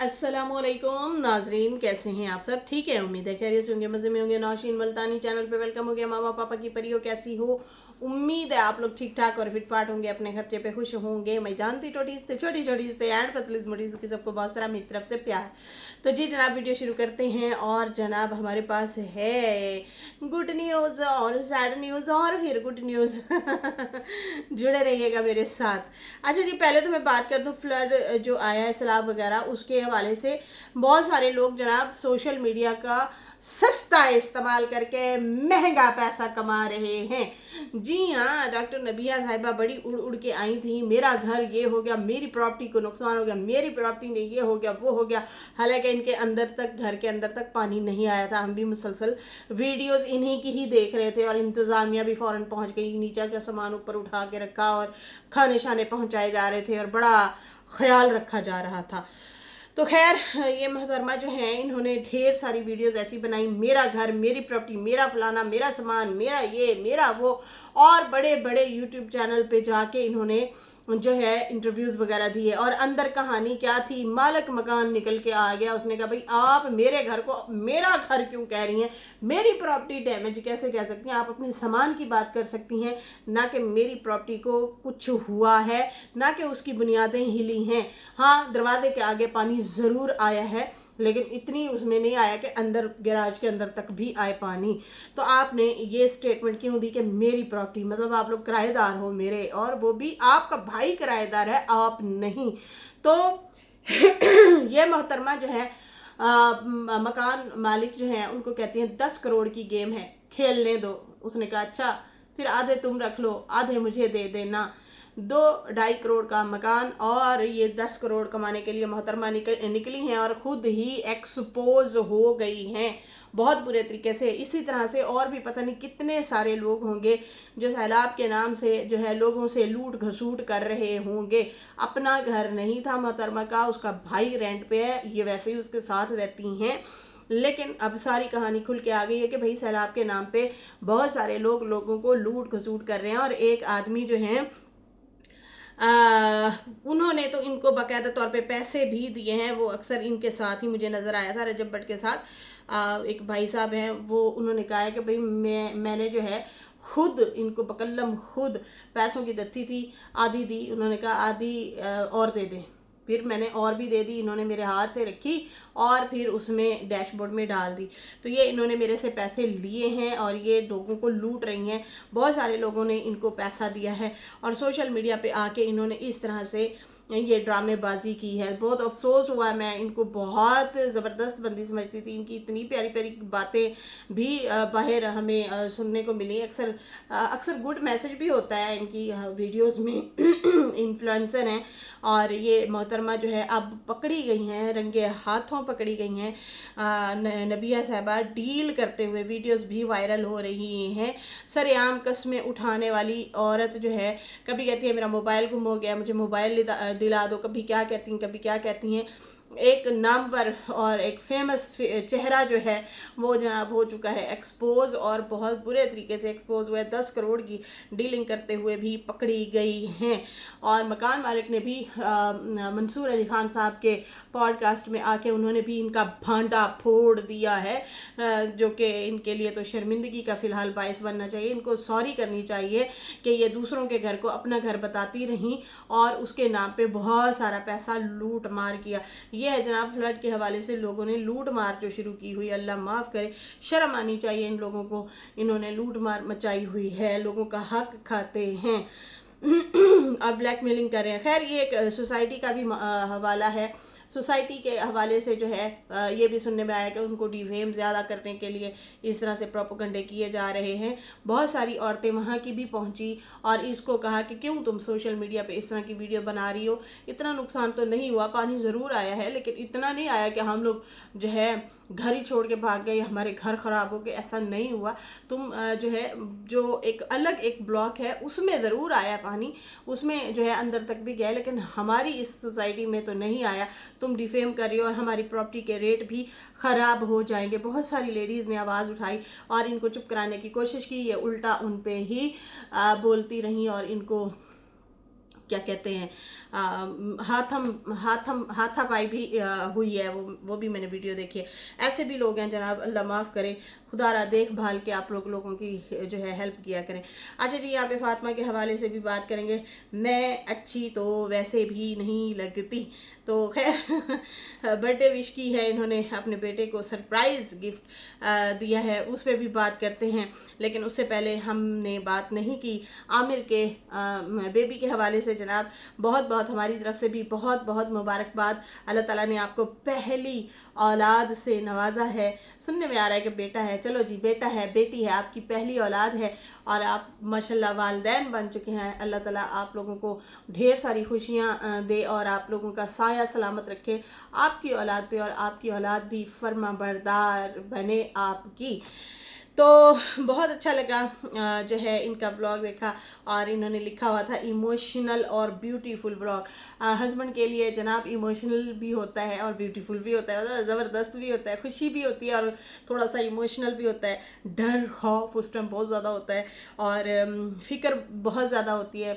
अस्सलामुअलैकुम नाजरीन, कैसे हैं आप सब? ठीक है, उम्मीद है खैरियत से होंगे, मज़े में होंगे। नौशीन मल्तानी चैनल पे वेलकम हो गया। मामा पापा की परियों कैसी हो? उम्मीद है आप लोग ठीक ठाक और फिटफाट होंगे, अपने खर्चे पे खुश होंगे। मैं जानती छोटी से छोटी छोटी से एंड पतली मोटी की सबको बहुत सारा मेरी तरफ से प्यार। तो जी जनाब, वीडियो शुरू करते हैं। और जनाब हमारे पास है गुड न्यूज़ और सैड न्यूज़ और फिर गुड न्यूज़ जुड़े रहिएगा मेरे साथ। अच्छा जी, पहले तो मैं बात कर दूं फ्लड जो आया है सैलाब वगैरह, उसके हवाले से बहुत सारे लोग जनाब सोशल मीडिया का सस्ता इस्तेमाल करके महंगा पैसा कमा रहे हैं। जी हाँ, डॉक्टर नबिया साहिबा बड़ी उड़ उड़ के आई थी, मेरा घर ये हो गया, मेरी प्रॉपर्टी को नुकसान हो गया, मेरी प्रॉपर्टी में ये हो गया वो हो गया। हालांकि इनके अंदर तक, घर के अंदर तक पानी नहीं आया था। हम भी मुसलसल वीडियोस इन्हीं की ही देख रहे थे और इंतज़ामिया भी फ़ौरन पहुंच गई, नीचे का सामान ऊपर उठा के रखा और खाने शाने पहुंचाए जा रहे थे और बड़ा ख्याल रखा जा रहा था। तो खैर, ये मोहतरमा जो है इन्होंने ढेर सारी वीडियोस ऐसी बनाई, मेरा घर, मेरी प्रॉपर्टी, मेरा फलाना, मेरा सामान, मेरा ये, मेरा वो। और बड़े बड़े यूट्यूब चैनल पे जाके इन्होंने जो है इंटरव्यूज़ वगैरह दिए। और अंदर कहानी क्या थी, मालिक मकान निकल के आ गया। उसने कहा भाई आप मेरे घर को मेरा घर क्यों कह रही हैं, मेरी प्रॉपर्टी डैमेज कैसे कह सकती हैं? आप अपने सामान की बात कर सकती हैं, ना कि मेरी प्रॉपर्टी को कुछ हुआ है, ना कि उसकी बुनियादें हिली हैं। हाँ, दरवाजे के आगे पानी ज़रूर आया है, लेकिन इतनी उसमें नहीं आया कि अंदर गैराज के अंदर तक भी आए पानी। तो आपने ये स्टेटमेंट क्यों दी कि मेरी प्रॉपर्टी, मतलब आप लोग किराएदार हो मेरे, और वो भी आपका भाई किराएदार है, आप नहीं। तो ये मोहतरमा जो है मकान मालिक जो है उनको कहती हैं 10 करोड़ की गेम है, खेलने दो। उसने कहा अच्छा, फिर आधे तुम रख लो, आधे मुझे दे देना। 2-2.5 करोड़ का मकान और ये 10 करोड़ कमाने के लिए मोहतरमा निकली हैं और ख़ुद ही एक्सपोज हो गई हैं बहुत बुरे तरीके से। इसी तरह से और भी पता नहीं कितने सारे लोग होंगे जो सैलाब के नाम से जो है लोगों से लूट घसूट कर रहे होंगे। अपना घर नहीं था मोहतरमा का, उसका भाई रेंट पे है, ये वैसे ही उसके साथ रहती हैं। लेकिन अब सारी कहानी खुल के आ गई है कि भाई सैलाब के नाम पे बहुत सारे लोगों को लूट घसूट कर रहे हैं। और एक आदमी जो है उन्होंने तो इनको बाकायदा तौर पे पैसे भी दिए हैं। वो अक्सर इनके साथ ही मुझे नज़र आया था, रजब भट्ट के साथ। एक भाई साहब हैं, वो उन्होंने कहा है कि भाई मैंने जो है खुद इनको बकल्लम खुद पैसों की दत्ती थी, आधी दी। उन्होंने कहा आधी और दे दें, फिर मैंने और भी दे दी। इन्होंने मेरे हाथ से रखी और फिर उसमें डैशबोर्ड में डाल दी। तो ये इन्होंने मेरे से पैसे लिए हैं और ये लोगों को लूट रही हैं। बहुत सारे लोगों ने इनको पैसा दिया है और सोशल मीडिया पे आके इन्होंने इस तरह से ये ड्रामेबाजी की है। बहुत अफसोस हुआ, मैं इनको बहुत ज़बरदस्त बंदी समझती थी। इनकी इतनी प्यारी प्यारी बातें भी बाहर हमें सुनने को मिली। अक्सर गुड मैसेज भी होता है इनकी वीडियोस में। इन्फ्लुएंसर हैं और ये मोहतरमा जो है अब पकड़ी गई हैं, रंगे हाथों पकड़ी गई हैं। नबिया साहबा डील करते हुए वीडियोस भी वायरल हो रही हैं। सरेआम कस्में उठाने वाली औरत जो है, कभी कहती है मेरा मोबाइल गुम हो गया, मुझे मोबाइल दिला दो, कभी क्या कहती हैं, कभी क्या कहती हैं। एक नामवर और एक फेमस चेहरा जो है वो जनाब हो चुका है एक्सपोज, और बहुत बुरे तरीके से एक्सपोज हुआ है। 10 करोड़ की डीलिंग करते हुए भी पकड़ी गई हैं। और मकान मालिक ने भी मंसूर अली खान साहब के पॉडकास्ट में आके उन्होंने भी इनका भांडा फोड़ दिया है, जो कि इनके लिए तो शर्मिंदगी का फ़िलहाल बायस बनना चाहिए। इनको सॉरी करनी चाहिए कि ये दूसरों के घर को अपना घर बताती रहीं और उसके नाम पे बहुत सारा पैसा लूट मार किया। ये है जनाब फ्लड के हवाले से लोगों ने लूट मार जो शुरू की हुई। अल्लाह माफ़ करे, शर्म आनी चाहिए इन लोगों को। इन्होंने लूट मार मचाई हुई है, लोगों का हक खाते हैं और ब्लैकमेलिंग कर रहे हैं। खैर, ये एक सोसाइटी का भी हवाला है। सोसाइटी के हवाले से जो है ये भी सुनने में आया कि उनको डिफेम ज़्यादा करने के लिए इस तरह से प्रोपोगंडे किए जा रहे हैं। बहुत सारी औरतें वहाँ की भी पहुँची और इसको कहा कि क्यों तुम सोशल मीडिया पे इस तरह की वीडियो बना रही हो, इतना नुकसान तो नहीं हुआ, पानी ज़रूर आया है लेकिन इतना नहीं आया कि हम लोग जो है घर ही छोड़ के भाग गए, हमारे घर ख़राब हो गए, ऐसा नहीं हुआ। तुम जो है जो एक अलग एक ब्लॉक है उसमें ज़रूर आया पानी, उसमें जो है अंदर तक भी गया, लेकिन हमारी इस सोसाइटी में तो नहीं आया। तुम डिफेम कर रही हो और हमारी प्रॉपर्टी के रेट भी ख़राब हो जाएंगे। बहुत सारी लेडीज़ ने आवाज़ उठाई और इनको चुप कराने की कोशिश की, ये उल्टा उन पे ही बोलती रहीं और इनको क्या कहते हैं, हाथापाई भी हुई है, वो भी मैंने वीडियो देखी है। ऐसे भी लोग हैं जनाब, अल्लाह माफ़ करे, खुदारा देखभाल के आप लोगों की जो है हेल्प किया करें। अच्छा जी, यहाँ पे फातिमा के हवाले से भी बात करेंगे। मैं अच्छी तो वैसे भी नहीं लगती, तो खैर बर्थडे विश की है इन्होंने, अपने बेटे को सरप्राइज़ गिफ्ट दिया है, उस पर भी बात करते हैं। लेकिन उससे पहले हमने बात नहीं की आमिर के बेबी के हवाले से। जनाब बहुत बहुत हमारी तरफ से भी बहुत बहुत मुबारकबाद, अल्लाह ताला ने आपको पहली औलाद से नवाजा है। सुनने में आ रहा है कि बेटा है, चलो जी बेटा है, बेटी है, आपकी पहली औलाद है और आप माशाल्लाह वालिदैन बन चुके हैं। अल्लाह ताला आप लोगों को ढेर सारी खुशियाँ दे और आप लोगों का साया सलामत रखे आपकी औलाद पे, और आपकी औलाद भी फर्मा बरदार बने आपकी। तो बहुत अच्छा लगा जो है इनका व्लॉग देखा, और इन्होंने लिखा हुआ था इमोशनल और ब्यूटीफुल व्लॉग। हस्बैंड के लिए जनाब इमोशनल भी होता है और ब्यूटीफुल भी होता है, मतलब ज़बरदस्त भी होता है, खुशी भी होती है और थोड़ा सा इमोशनल भी होता है। डर खौफ उस टाइम बहुत ज़्यादा होता है और फ़िक्र बहुत ज़्यादा होती है।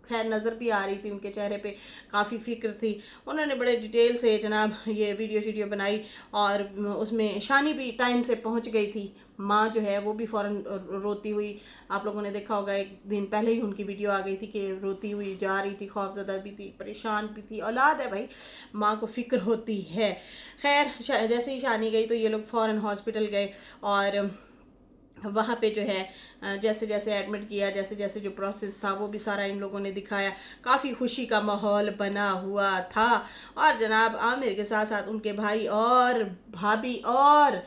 खैर नज़र भी आ रही थी उनके चेहरे पे, काफ़ी फ़िक्र थी। उन्होंने बड़े डिटेल से जनाब ये वीडियो बनाई, और उसमें शानी भी टाइम से पहुंच गई थी। माँ जो है वो भी फ़ौरन रोती हुई, आप लोगों ने देखा होगा एक दिन पहले ही उनकी वीडियो आ गई थी कि रोती हुई जा रही थी, खौफज़दा भी थी, परेशान भी थी। औलाद है भाई, माँ को फ़िक्र होती है। खैर जैसे ही शानी गई तो ये लोग फ़ौरन हॉस्पिटल गए, और वहाँ पे जो है जैसे जैसे एडमिट किया, जैसे जैसे जो प्रोसेस था वो भी सारा इन लोगों ने दिखाया। काफ़ी खुशी का माहौल बना हुआ था, और जनाब आमिर के साथ साथ उनके भाई और भाभी और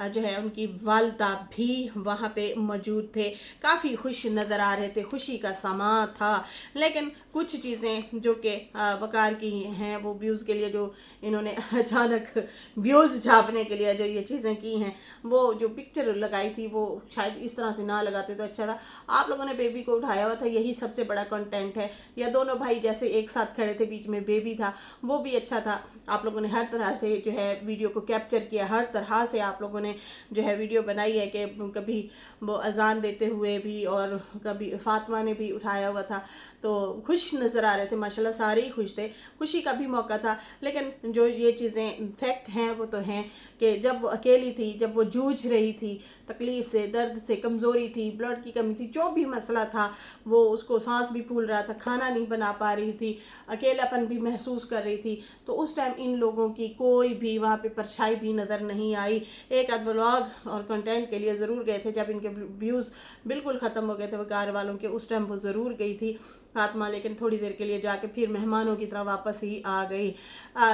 जो है उनकी वालदा भी वहाँ पे मौजूद थे। काफ़ी खुश नज़र आ रहे थे, खुशी का समा था। लेकिन कुछ चीज़ें जो कि वकार की हैं, वो व्यूज़ के लिए जो इन्होंने अचानक व्यूज़ छापने के लिए जो ये चीज़ें की हैं, वो जो पिक्चर लगाई थी वो शायद इस तरह से ना लगाते तो अच्छा था। आप लोगों ने बेबी को उठाया हुआ था, यही सबसे बड़ा कंटेंट है। या दोनों भाई जैसे एक साथ खड़े थे, बीच में बेबी था, वो भी अच्छा था। आप लोगों ने हर तरह से जो है वीडियो को कैप्चर किया, हर तरह से आप लोगों ने जो है वीडियो बनाई है कि कभी वो अजान देते हुए भी और कभी फातिमा ने भी उठाया हुआ था। तो खुश नज़र आ रहे थे माशाल्लाह, सारे ही खुश थे, खुशी का भी मौका था। लेकिन जो ये चीज़ें फैक्ट हैं वो तो हैं कि जब वो अकेली थी, जब वो जूझ रही थी तकलीफ़ से, दर्द से, कमज़ोरी थी, ब्लड की कमी थी, जो भी मसला था, वो उसको सांस भी फूल रहा था, खाना नहीं बना पा रही थी, अकेलापन भी महसूस कर रही थी। तो उस टाइम इन लोगों की कोई भी वहाँ पे परछाई भी नज़र नहीं आई। एक आध व्लॉग और कंटेंट के लिए ज़रूर गए थे, जब इनके व्यूज़ बिल्कुल ख़त्म हो गए थे वकार वालों के, उस टाइम वो ज़रूर गई थी फातिमा, लेकिन थोड़ी देर के लिए जाके फिर मेहमानों की तरह वापस ही आ गई।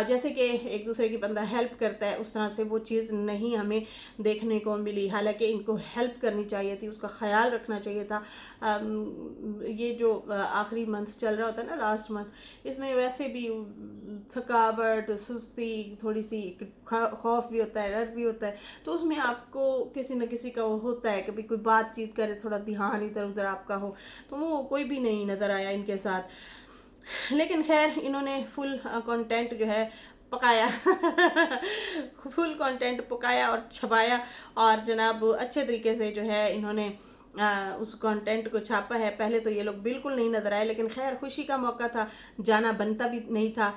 जैसे कि एक दूसरे की बंदा हेल्प करता है, उस तरह से वो चीज़ नहीं हमें देखने को मिली। हालांकि इनको हेल्प करनी चाहिए थी, उसका ख्याल रखना चाहिए था। ये जो आखिरी मंथ चल रहा होता है ना, लास्ट मंथ, इसमें वैसे भी थकावट, सुस्ती, थोड़ी सी खौफ भी होता है, डर भी होता है, तो उसमें आपको किसी न किसी का होता है, कभी कोई बातचीत करे, थोड़ा ध्यान इधर उधर आपका हो, तो वो कोई भी नहीं नज़र आया इनके साथ। लेकिन खैर इन्होंने फुल कंटेंट जो है पकाया फुल कंटेंट पकाया और छपाया, और जनाब अच्छे तरीके से जो है इन्होंने उस कंटेंट को छापा है। पहले तो ये लोग बिल्कुल नहीं नज़र आए, लेकिन खैर खुशी का मौका था, जाना बनता भी नहीं था,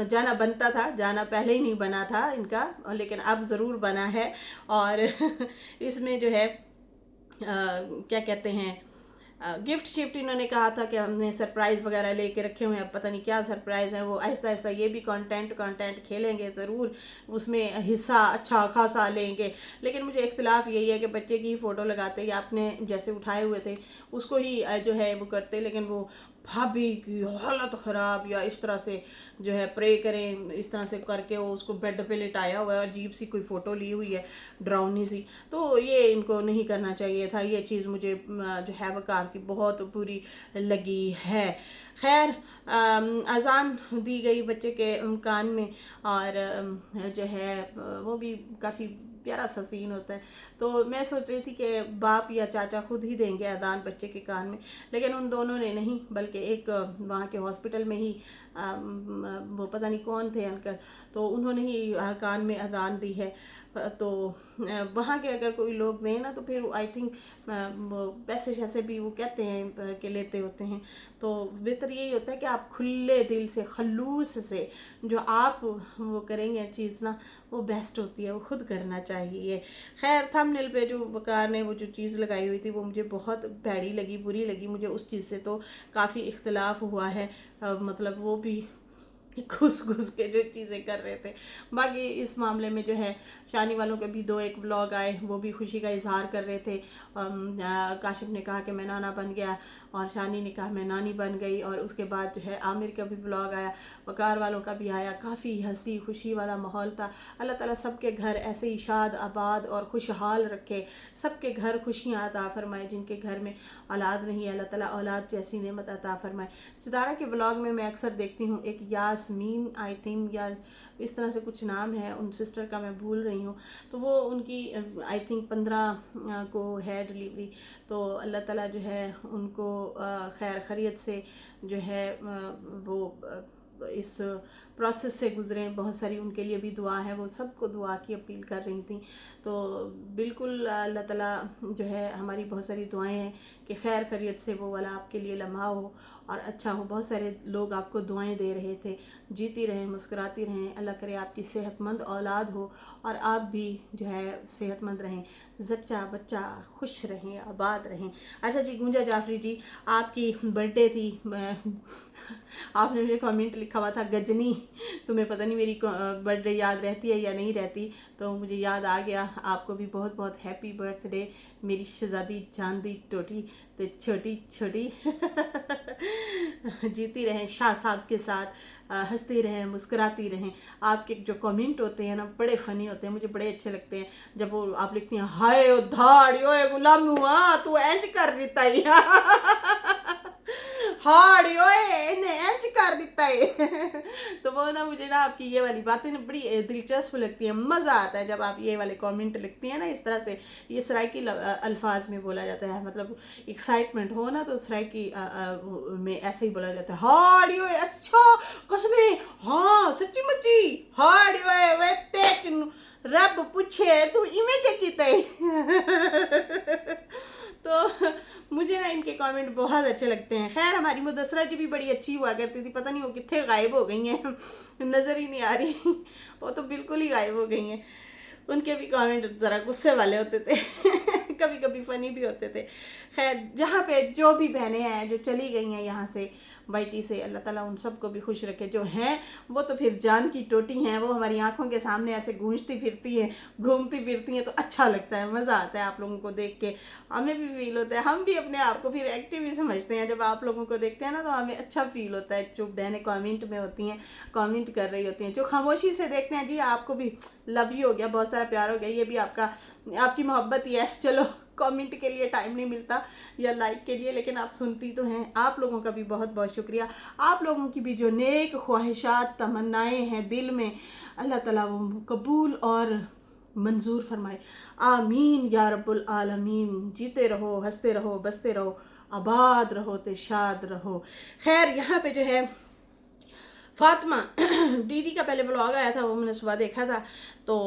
जाना बनता था, जाना पहले ही नहीं बना था इनका, लेकिन अब ज़रूर बना है। और इसमें जो है क्या कहते हैं, गिफ्ट शिफ्ट इन्होंने कहा था कि हमने सरप्राइज़ वगैरह लेके रखे हुए हैं, अब पता नहीं क्या सरप्राइज़ है। वो आहिस्ता आहिस्ता ये भी कंटेंट खेलेंगे ज़रूर, उसमें हिस्सा अच्छा खासा लेंगे। लेकिन मुझे इख्तिलाफ़ यही है कि बच्चे की फ़ोटो लगाते या आपने जैसे उठाए हुए थे उसको ही जो है वो करते, लेकिन वो भाभी की हालत ख़राब या इस तरह से जो है प्रे करें, इस तरह से करके वो उसको बेड पे लिटाया हुआ है, अजीब सी कोई फ़ोटो ली हुई है, ड्राउनी सी, तो ये इनको नहीं करना चाहिए था। ये चीज़ मुझे जो है वकार की बहुत बुरी लगी है। खैर अज़ान दी गई बच्चे के कान में, और जो है वो भी काफ़ी प्यारा सा सीन होता है। तो मैं सोच रही थी कि बाप या चाचा खुद ही देंगे अजान बच्चे के कान में, लेकिन उन दोनों ने नहीं, बल्कि एक वहाँ के हॉस्पिटल में ही वो पता नहीं कौन थे अंकल, तो उन्होंने ही कान में अजान दी है। तो वहाँ के अगर कोई लोग दें ना तो फिर आई थिंक वो पैसे शैसे भी वो कहते हैं कि लेते होते हैं। तो बेहतर यही होता है कि आप खुले दिल से खलूस से जो आप वो करेंगे चीज़ ना, वो बेस्ट होती है, वो खुद करना चाहिए। खैर थंबनेल पे जो वकार ने वो जो चीज़ लगाई हुई थी वो मुझे बहुत भैड़ी लगी, बुरी लगी मुझे। उस चीज़ से तो काफ़ी इख्तलाफ हुआ है, मतलब वो भी घुस घुस के जो चीज़ें कर रहे थे। बाकी इस मामले में जो है शानी वालों के भी 2-1 व्लॉग आए, वो भी खुशी का इजहार कर रहे थे। काशिफ ने कहा कि मैं नाना बन गया और शानी ने कहा मैं नानी बन गई। और उसके बाद जो है आमिर का भी व्लॉग आया, वकार वालों का भी आया, काफ़ी हंसी खुशी वाला माहौल था। अल्लाह ताला सबके घर ऐसे ही शाद आबाद और खुशहाल रखे, सबके घर खुशियाँ अता फरमाए। जिनके घर में औलाद नहीं है अल्लाह ताला औलाद जैसी नेमत अता फरमाए। सितारा के व्लॉग में मैं अक्सर देखती हूँ एक यास्मीन आई थिंक या इस तरह से कुछ नाम है उन सिस्टर का, मैं भूल रही हूँ। तो वो उनकी आई थिंक 15 को है डिलीवरी। तो अल्लाह ताला जो है उनको खैर खैरियत से जो है वो इस प्रोसेस से गुजरें। बहुत सारी उनके लिए भी दुआ है, वो सबको दुआ की अपील कर रही थी। तो बिल्कुल अल्लाह ताला जो है हमारी बहुत सारी दुआएं हैं कि खैर खैरियत से वो वाला आपके लिए लम्हा हो और अच्छा हो। बहुत सारे लोग आपको दुआएं दे रहे थे, जीती रहें, मुस्कुराती रहें। अल्लाह करे आपकी सेहतमंद औलाद हो और आप भी जो है सेहतमंद रहें, जच्चा बच्चा खुश रहें, आबाद रहें। अच्छा जी, गुंजा जाफरी जी, आपकी बर्थडे थी, आपने मुझे कमेंट लिखा हुआ था गजनी, तुम्हें पता नहीं मेरी बर्थडे याद रहती है या नहीं रहती। तो मुझे याद आ गया, आपको भी बहुत बहुत हैप्पी बर्थडे मेरी शहजादी चांदी टोटी। तो छोटी छोटी जीती रहें शाह साहब के साथ, हंसती रहें, मुस्कुराती रहें। आपके जो कमेंट होते हैं ना बड़े फ़नी होते हैं, मुझे बड़े अच्छे लगते हैं। जब वो आप लिखती हैं हाय ओ धाड़ी ओए गुलाम हुआ तू एंज कर देता ही हाड़ी ओए इन्हें एंज कर देता है तो वो ना मुझे ना आपकी ये वाली बातें ना बड़ी दिलचस्प लगती है। मज़ा आता है जब आप ये वाले कमेंट लिखती हैं ना इस तरह से। ये सराइकी अल्फाज में बोला जाता है, मतलब एक्साइटमेंट हो ना तो सराइकी में ऐसे ही बोला जाता है हाड़ी ओए। अच्छा कसमे, हाँ सच्ची मुच्ची हाड़ी ओए वे तेक रब पूछे तू इमेज की तो मुझे ना इनके कमेंट बहुत अच्छे लगते हैं। खैर हमारी मुदस्सरा जी भी बड़ी अच्छी हुआ करती थी, पता नहीं वो कितने गायब हो गई हैं, नज़र ही नहीं आ रही वो तो बिल्कुल ही गायब हो गई हैं। उनके भी कमेंट ज़रा गुस्से वाले होते थे कभी कभी फ़नी भी होते थे। खैर जहाँ पे जो भी बहनें हैं जो चली गई हैं यहाँ से वाईटी से, अल्लाह ताला उन सबको भी खुश रखे। जो हैं वो तो फिर जान की टोटी हैं, वो हमारी आंखों के सामने ऐसे गूंजती फिरती हैं, घूमती फिरती हैं, तो अच्छा लगता है, मज़ा आता है आप लोगों को देख के। हमें भी फील होता है, हम भी अपने आप को फिर एक्टिव ही समझते हैं जब आप लोगों को देखते हैं ना, तो हमें अच्छा फील होता है। जो बहनें कमेंट में होती हैं, कमेंट कर रही होती हैं, जो खामोशी से देखते हैं, जी आपको भी लव यू हो गया, बहुत सारा प्यार हो गया, ये भी आपकी मोहब्बत ही है। चलो कमेंट के लिए टाइम नहीं मिलता या लाइक के लिए, लेकिन आप सुनती तो हैं। आप लोगों का भी बहुत बहुत शुक्रिया। आप लोगों की भी जो नेक ख्वाहिशात तमन्नाएं हैं दिल में, अल्लाह ताला वो कबूल और मंजूर फरमाए। आमीन या रब्बुल आलमीन। जीते रहो, हंसते रहो, बसते रहो, आबाद रहो, ते शाद रहो। खैर यहाँ पे जो है फातिमा डीडी का पहले व्लॉग आया था, वो मैंने सुबह देखा था। तो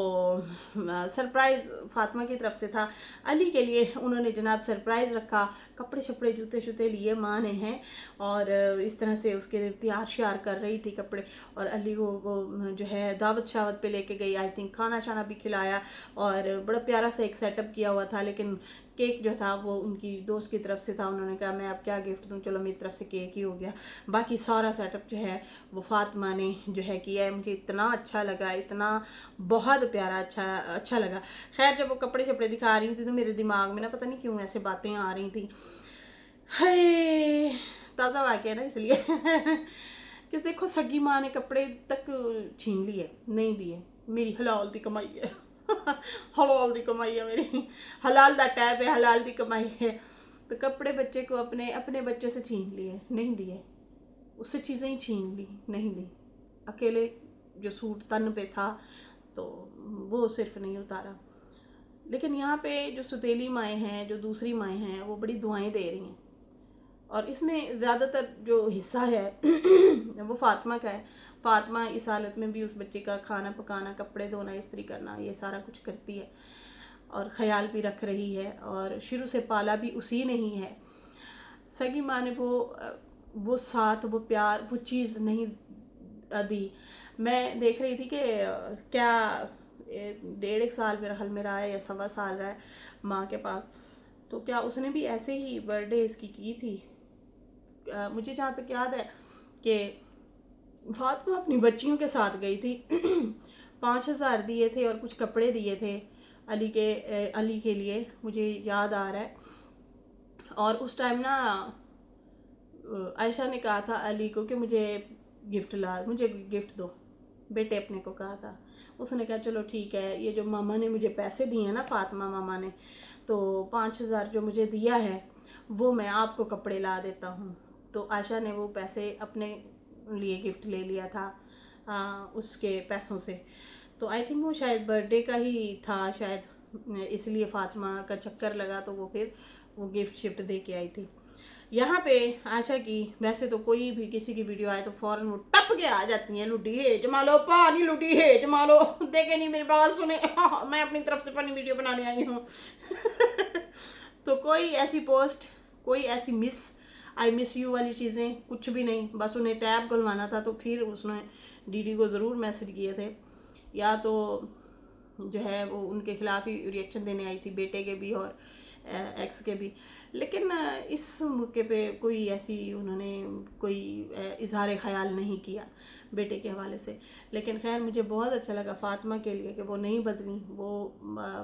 सरप्राइज़ फातिमा की तरफ से था अली के लिए। उन्होंने जनाब सरप्राइज़ रखा, कपड़े शपड़े जूते शूते लिए माँ ने हैं, और इस तरह से उसके तैयार श्यार कर रही थी कपड़े। और अली को वो जो है दावत शावत पे लेके गई, आई थिंक खाना शाना भी खिलाया, और बड़ा प्यारा सा एक सेटअप किया हुआ था। लेकिन केक जो था वो उनकी दोस्त की तरफ से था। उन्होंने कहा मैं अब क्या गिफ्ट दूँ, चलो मेरी तरफ से केक ही हो गया। बाकी सारा सेटअप जो है वो फातिमा ने जो है किया है। मुझे इतना अच्छा लगा, इतना बहुत प्यारा अच्छा लगा। खैर जब वो कपड़े शपड़े दिखा रही थी तो मेरे दिमाग में ना पता नहीं क्यों ऐसे बातें आ रही थी। है ताज़ा वाक़या ना इसलिए कि देखो सगी माँ ने कपड़े तक छीन लिए, नहीं दिए। मेरी हलाल दी कमाई है हलाल दी कमाई है, मेरी हलाल दा टैब है, हलाल दी कमाई है। तो कपड़े बच्चे को अपने बच्चे से छीन लिए, नहीं दिए। उससे चीज़ें ही छीन ली, नहीं ली। अकेले जो सूट तन पे था तो वो सिर्फ नहीं उतारा। लेकिन यहाँ पे जो सुतीली माएँ हैं, जो दूसरी माएँ हैं, वो बड़ी दुआएं दे रही हैं। اور اس میں زیادہ تر جو حصہ ہے وہ فاطمہ کا ہے. فاطمہ اس حالت میں بھی اس بچے کا کھانا پکانا، کپڑے دھونا، استری کرنا، یہ سارا کچھ کرتی ہے اور خیال بھی رکھ رہی ہے، اور شروع سے پالا بھی اسی نے ہی ہے. سگی ماں نے وہ ساتھ، وہ پیار، وہ چیز نہیں دی. میں دیکھ رہی تھی کہ کیا 1.5 سال میرا حل میں رہا ہے یا 1.25 سال رہا ہے ماں کے پاس، تو کیا اس نے بھی ایسے ہی برتھ ڈے اس کی تھی. مجھے جہاں تک یاد ہے کہ فاطمہ اپنی بچیوں کے ساتھ گئی تھی. 5,000 دیے تھے اور کچھ کپڑے دیے تھے علی کے لیے، مجھے یاد آ رہا ہے. اور اس ٹائم نا عائشہ نے کہا تھا علی کو کہ مجھے گفٹ دو، بیٹے اپنے کو کہا تھا. اس نے کہا چلو ٹھیک ہے، یہ جو ماما نے مجھے پیسے دیے ہیں نا، فاطمہ ماما نے، تو 5,000 جو مجھے دیا ہے وہ میں آپ کو کپڑے لا دیتا ہوں. تو عائشہ نے وہ پیسے اپنے لیے گفٹ لے لیا تھا اس کے پیسوں سے. تو آئی تھنک وہ شاید برتھ ڈے کا ہی تھا شاید، اس لیے فاطمہ کا چکر لگا تو وہ پھر وہ گفٹ شفٹ دے کے آئی تھی. یہاں پہ عائشہ کی ویسے تو کوئی بھی کسی کی ویڈیو آئے تو فوراً وہ ٹپ کے آ جاتی ہیں، لڈی ہے جمالو، پانی لڈی ہے جمالو، دیکھے نہیں میری بات سنے، میں اپنی طرف سے فنی ویڈیو بنانے آئی ہوں. تو کوئی ایسی پوسٹ، کوئی ایسی آئی مس یو والی چیزیں کچھ بھی نہیں. بس انہیں ٹیب کھلوانا تھا تو پھر اس نے ڈی کو ضرور میسج کیے تھے، یا تو جو ہے وہ ان کے خلاف ہی ریئیکشن دینے آئی تھی، بیٹے کے بھی اور ایکس کے بھی. لیکن اس موقع پہ کوئی ایسی انہوں نے کوئی اظہار خیال نہیں کیا بیٹے کے حوالے سے. لیکن خیر مجھے بہت اچھا لگا فاطمہ کے لیے کہ وہ نہیں بدلی،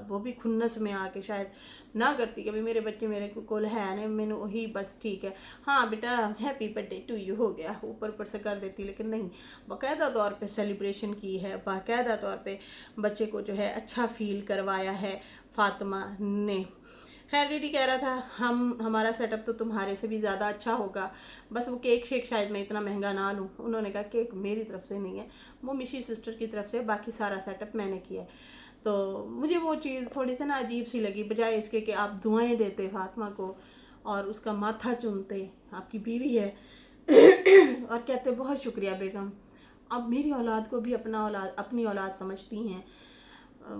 وہ بھی کھنس میں آ کے شاید نہ کرتی کہ میرے بچے میرے کول ہے نہیں، میں نے وہی بس ٹھیک ہے ہاں بیٹا happy birthday to you ہو گیا، اوپر سے کر دیتی. لیکن نہیں، باقاعدہ طور پہ سیلیبریشن کی ہے، باقاعدہ طور پہ بچے کو جو ہے اچھا فیل کروایا ہے فاطمہ نے. خیر ڈیڈی کہہ رہا تھا ہمارا سیٹ اپ تو تمہارے سے بھی زیادہ اچھا ہوگا، بس وہ کیک شیک شاید میں اتنا مہنگا نہ لوں. انہوں نے کہا کیک میری طرف سے نہیں ہے، وہ مشی سسٹر کی طرف سے، باقی سارا سیٹ اپ میں نے کیا ہے. تو مجھے وہ چیز تھوڑی سی نا عجیب سی لگی، بجائے اس کے کہ آپ دعائیں دیتے فاطمہ کو اور اس کا ماتھا چومتے، آپ کی بیوی ہے، اور کہتے بہت شکریہ بیگم، اب میری اولاد کو بھی اپنی اولاد سمجھتی ہیں.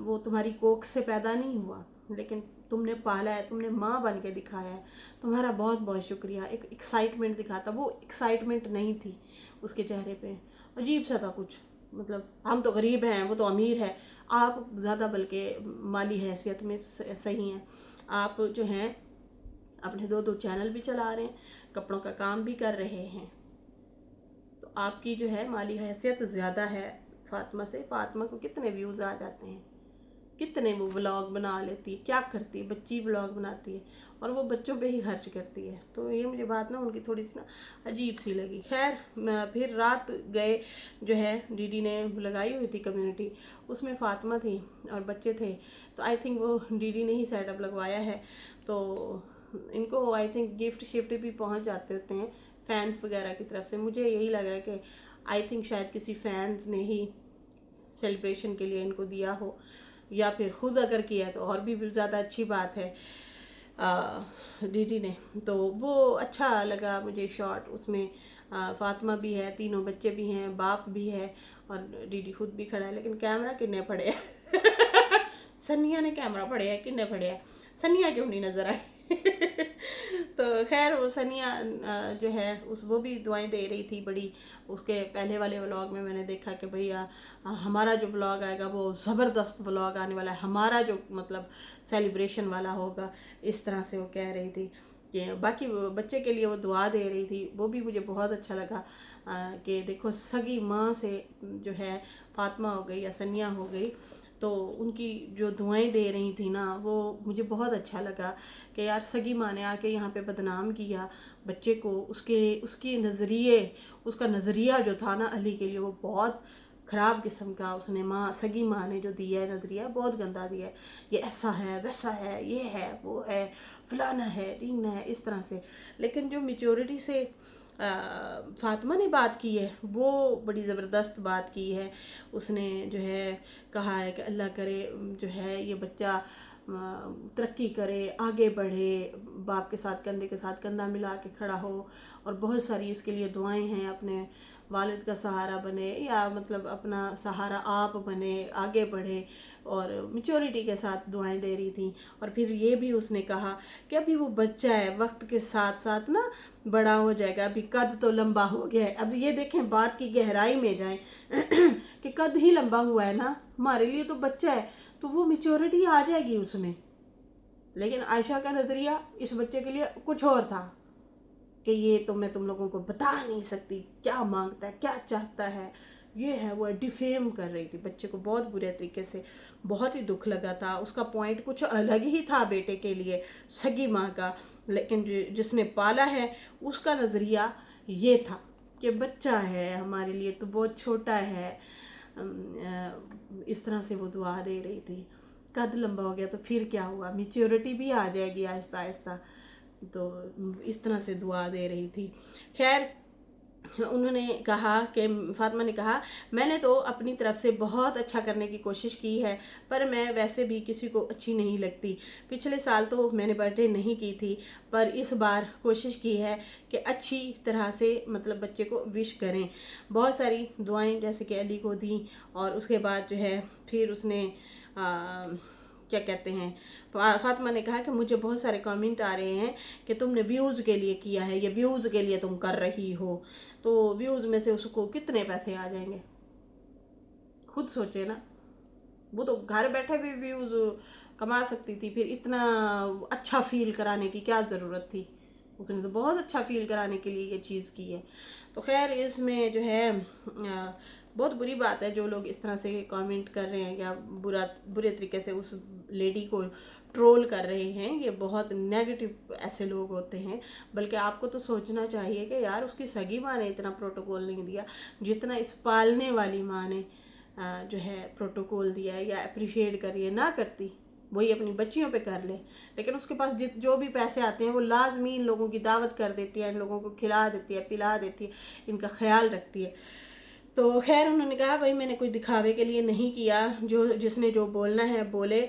وہ تمہاری کوکھ سے پیدا نہیں ہوا، لیکن تم نے پالا ہے، تم نے ماں بن کے دکھایا ہے، تمہارا بہت بہت شکریہ. ایک ایکسائٹمنٹ دکھاتا، وہ ایکسائٹمنٹ نہیں تھی اس کے چہرے پہ، عجیب سا تھا کچھ. مطلب ہم تو غریب ہیں، وہ تو امیر ہے، آپ زیادہ بلکہ مالی حیثیت میں صحیح ہیں. آپ جو ہیں اپنے 2 چینل بھی چلا رہے ہیں، کپڑوں کا کام بھی کر رہے ہیں، تو آپ کی جو ہے مالی حیثیت زیادہ ہے فاطمہ سے. فاطمہ کو کتنے ویوز آ جاتے ہیں، کتنے وہ ولاگ بنا لیتی ہے، کیا کرتی ہے، بچی ولاگ بناتی ہے اور وہ بچوں پہ ہی خرچ کرتی ہے. تو یہ مجھے بات نا ان کی تھوڑی سی نا عجیب سی لگی. خیر پھر رات گئے جو ہے ڈی نے لگائی ہوئی تھی کمیونٹی، اس میں فاطمہ تھی اور بچے تھے. تو آئی تھنک وہ ڈی نے ہی سیٹ اپ لگوایا ہے. تو ان کو آئی تھنک گفٹ شفٹ بھی پہنچ جاتے ہوتے ہیں فینس وغیرہ کی طرف سے. مجھے یہی لگ رہا ہے کہ آئی تھنک شاید کسی فینس نے ہی سیلیبریشن کے لیے ان کو دیا ہو، یا پھر خود اگر کیا تو اور بھی زیادہ اچھی بات ہے ڈی نے. تو وہ اچھا لگا مجھے شارٹ، اس میں فاطمہ بھی ہے، 3 بچے بھی ہیں، باپ بھی ہے اور ڈی خود بھی کھڑا ہے. لیکن کیمرہ کنے پڑے ہے؟ سنیا نے کیمرہ پڑے ہے، کنے پڑے ہے؟ سنیا کیوں نہیں نظر آئی؟ تو خیر وہ سنیا جو ہے وہ بھی دعائیں دے رہی تھی بڑی. اس کے پہلے والے ولاگ میں نے دیکھا کہ بھیا ہمارا جو ولاگ آئے گا وہ زبردست ولاگ آنے والا ہے، ہمارا جو مطلب سیلیبریشن والا ہوگا، اس طرح سے وہ کہہ رہی تھی. کہ باقی بچے کے لیے وہ دعا دے رہی تھی، وہ بھی مجھے بہت اچھا لگا کہ دیکھو سگی ماں سے جو ہے فاطمہ ہو گئی یا سنیا ہو گئی، تو ان کی جو دعائیں دے رہی تھی نا وہ مجھے بہت اچھا لگا کہ یار سگی ماں نے آ کے یہاں پہ بدنام کیا بچے کو. اس کا نظریہ جو تھا نا علی کے لیے وہ بہت خراب قسم کا، اس نے سگی ماں نے جو دیا ہے نظریہ بہت گندا دیا ہے، یہ ایسا ہے ویسا ہے، یہ ہے وہ ہے فلانا ہے ڈھینا ہے، اس طرح سے. لیکن جو میچورٹی سے فاطمہ نے بات کی ہے وہ بڑی زبردست بات کی ہے. اس نے جو ہے کہا ہے کہ اللہ کرے جو ہے یہ بچہ तरक्की करे, आगे बढ़े, बाप के साथ कंधा मिला के खड़ा हो, और बहुत सारी इसके लिए दुआएं हैं, अपने वालिद का सहारा बने, या मतलब अपना सहारा आप बने, आगे बढ़े, और मैच्योरिटी के साथ दुआएं दे रही थी। और फिर ये भी उसने कहा कि अभी वो बच्चा है, वक्त के साथ साथ ना बड़ा हो जाएगा, अभी कद तो लंबा हो गया है। अब ये देखें, बात की गहराई में जाएं कि कद ही लंबा हुआ है ना, हमारे लिए तो बच्चा है, तो वो मैच्योरिटी आ जाएगी उसमें। लेकिन आयशा का नज़रिया इस बच्चे के लिए कुछ और था कि ये तो मैं तुम लोगों को बता नहीं सकती क्या मांगता है, क्या चाहता है, ये है वो है। डिफेम कर रही थी बच्चे को बहुत बुरे तरीके से, बहुत ही दुख लगा था। उसका पॉइंट कुछ अलग ही था बेटे के लिए, सगी माँ का, लेकिन जिसने पाला है उसका नज़रिया ये था कि बच्चा है, हमारे लिए तो बहुत छोटा है। इस तरह से वो दुआ दे रही थी। कद लंबा हो गया तो फिर क्या हुआ, मैच्योरिटी भी आ जाएगी आहिस्ता आहिस्ता, तो इस तरह से दुआ दे रही थी। खैर, उन्होंने कहा कि फातिमा ने कहा, मैंने तो अपनी तरफ से बहुत अच्छा करने की कोशिश की है, पर मैं वैसे भी किसी को अच्छी नहीं लगती। पिछले साल तो मैंने बर्थडे नहीं की थी, पर इस बार कोशिश की है कि अच्छी तरह से मतलब बच्चे को विश करें। बहुत सारी दुआएं जैसे कि अली को दी, और उसके बाद जो है फिर उसने क्या कहते हैं, फातिमा ने कहा कि मुझे बहुत सारे कमेंट आ रहे हैं कि तुमने व्यूज़ के लिए किया है, ये व्यूज़ के लिए तुम कर रही हो, तो व्यूज़ में से उसको कितने पैसे आ जाएंगे, खुद सोचे ना। वो तो घर बैठे भी व्यूज़ कमा सकती थी, फिर इतना अच्छा फील कराने की क्या ज़रूरत थी। उसने तो बहुत अच्छा फील कराने के लिए ये चीज़ की है। तो खैर, इसमें जो है बहुत बुरी बात है जो लोग इस तरह से कमेंट कर रहे हैं या बुरे तरीके से उस लेडी को ट्रोल कर रहे हैं। ये बहुत नेगेटिव ऐसे लोग होते हैं। बल्कि आपको तो सोचना चाहिए कि यार, उसकी सगी माँ ने इतना प्रोटोकॉल नहीं दिया जितना इस पालने वाली माँ ने जो है प्रोटोकॉल दिया है, या अप्रिशिएट करिए ना करती, वही अपनी बच्चियों पे कर ले। लेकिन उसके पास जो भी पैसे आते हैं वो लाजमी इन लोगों की दावत कर देती है, इन लोगों को खिला देती है, पिला देती है, इनका ख्याल रखती है। तो खैर, उन्होंने कहा भाई मैंने कोई दिखावे के लिए नहीं किया, जिसने जो बोलना है बोले,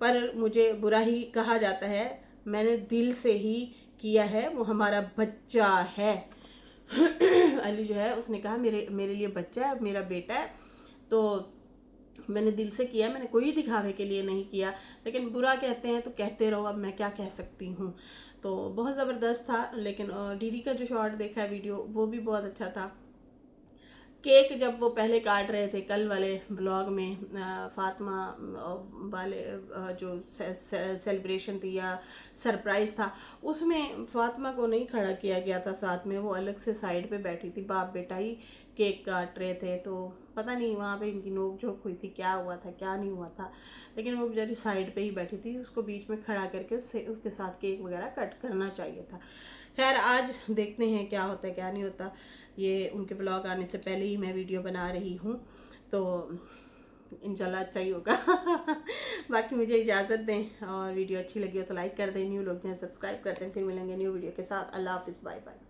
पर मुझे बुरा ही कहा जाता है, मैंने दिल से ही किया है, वो हमारा बच्चा है। अली जो है उसने कहा मेरे लिए बच्चा है, मेरा बेटा है, तो मैंने दिल से किया, मैंने कोई दिखावे के लिए नहीं किया। लेकिन बुरा कहते हैं तो कहते रहो, अब मैं क्या कह सकती हूँ। तो बहुत ज़बरदस्त था। लेकिन डीडी का जो शॉर्ट देखा है वीडियो, वो भी बहुत अच्छा था। केक जब वो पहले काट रहे थे कल वाले ब्लॉग में, फातिमा वाले जो सेलिब्रेशन थी या सरप्राइज़ था, उसमें फातिमा को नहीं खड़ा किया गया था साथ में, वो अलग से साइड पे बैठी थी, बाप बेटा ही केक काट रहे थे। तो पता नहीं वहाँ पे इनकी नोक झोंक हुई थी, क्या हुआ था क्या नहीं हुआ था, लेकिन वो बेचारी साइड पे ही बैठी थी, उसको बीच में खड़ा करके उसके साथ केक वगैरह कट करना चाहिए था। खैर, आज देखते हैं क्या होता है क्या नहीं होता। ये उनके ब्लॉग आने से पहले ही मैं वीडियो बना रही हूँ, तो इंशाल्लाह अच्छा ही होगा। बाकी मुझे इजाज़त दें, और वीडियो अच्छी लगी हो तो लाइक कर दें, न्यू लोग जो हैं सब्सक्राइब करते हैं। फिर मिलेंगे न्यू वीडियो के साथ। अल्लाह हाफिज़, बाय बाय।